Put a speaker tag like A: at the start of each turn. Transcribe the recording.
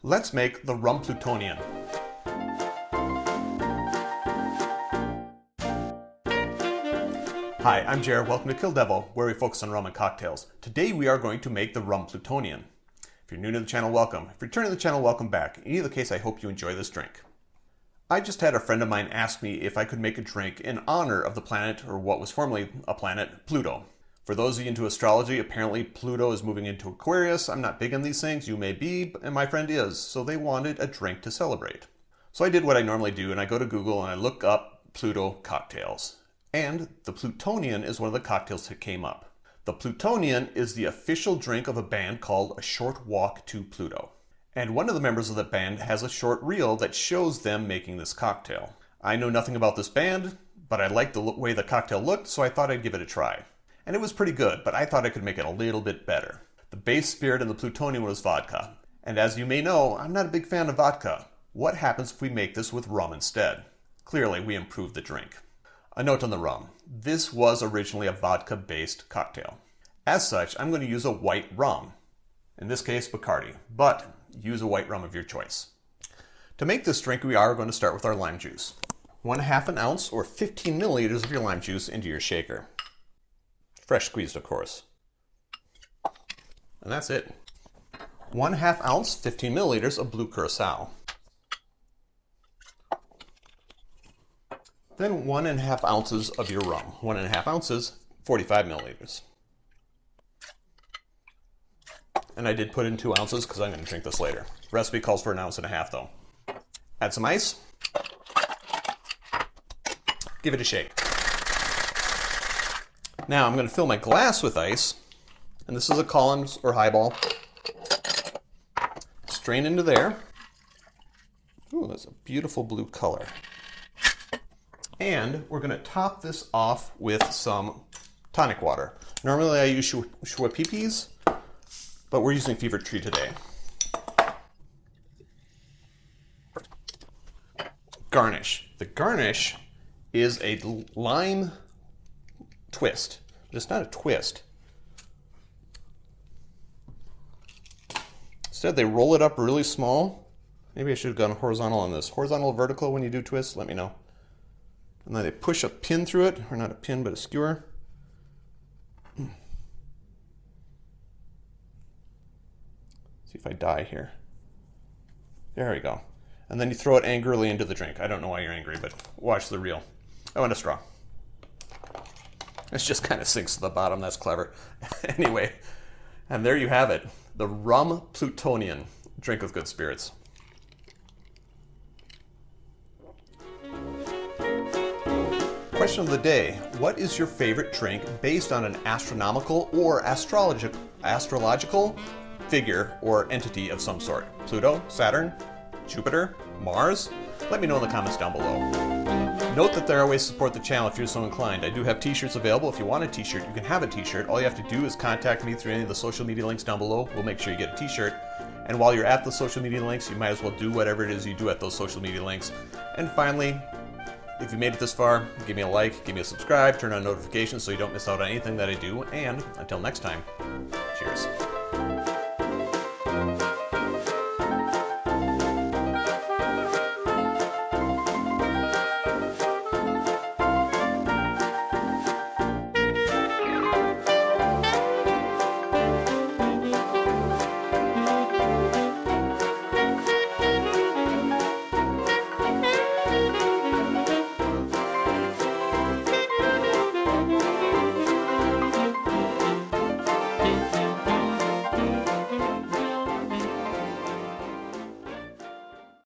A: Let's make the Rum Plutonian. Hi, I'm Jer. Welcome to Kill-Divill, where we focus on rum and cocktails. Today we are going to make the Rum Plutonian. If you're new to the channel, welcome. If you're returning to the channel, welcome back. In either case, I hope you enjoy this drink. I just had a friend of mine ask me if I could make a drink in honor of the planet, or what was formerly a planet, Pluto. For those of you into astrology, apparently Pluto is moving into Aquarius. I'm not big on these things, you may be, and my friend is, so they wanted a drink to celebrate. So I did what I normally do, and I go to Google and I look up Pluto cocktails. And the Plutonian is one of the cocktails that came up. The Plutonian is the official drink of a band called A Short Walk to Pluto. And one of the members of the band has a short reel that shows them making this cocktail. I know nothing about this band, but I liked the way the cocktail looked, so I thought I'd give it a try. And it was pretty good, but I thought I could make it a little bit better. The base spirit in the Plutonian was vodka. And as you may know, I'm not a big fan of vodka. What happens if we make this with rum instead? Clearly, we improved the drink. A note on the rum. This was originally a vodka-based cocktail. As such, I'm going to use a white rum. In this case, Bacardi, but use a white rum of your choice. To make this drink, we are going to start with our lime juice. 1/2 an ounce or 15 milliliters of your lime juice into your shaker. Fresh squeezed, of course. And that's it. 1/2 ounce, 15 milliliters of blue curacao. Then 1.5 ounces of your rum. 1.5 ounces, 45 milliliters. And I did put in 2 ounces because I'm going to drink this later. The recipe calls for 1.5 ounces though. Add some ice. Give it a shake. Now I'm going to fill my glass with ice, and this is a Collins or highball. Strain into there. Ooh, that's a beautiful blue color. And we're going to top this off with some tonic water. Normally I use Schwa-Pee-Pees, but we're using Fever Tree today. Garnish. The garnish is a lime twist, but it's not a twist. Instead, they roll it up really small. Maybe I should have gone horizontal on this. Horizontal or vertical when you do twists, let me know. And then they push a pin through it, or not a pin, but a skewer. See if I die here. There we go. And then you throw it angrily into the drink. I don't know why you're angry, but watch the reel. Oh, and a straw. It just kind of sinks to the bottom. That's clever. Anyway, and there you have it. The Rum Plutonian. Drink with good spirits. Question of the day. What is your favorite drink based on an astronomical or astrological figure or entity of some sort? Pluto, Saturn, Jupiter, Mars? Let me know in the comments down below. Note that there are ways to support the channel if you're so inclined. I do have t-shirts available. If you want a t-shirt, you can have a t-shirt. All you have to do is contact me through any of the social media links down below. We'll make sure you get a t-shirt. And while you're at the social media links, you might as well do whatever it is you do at those social media links. And finally, if you made it this far, give me a like, give me a subscribe, turn on notifications so you don't miss out on anything that I do. And until next time, cheers.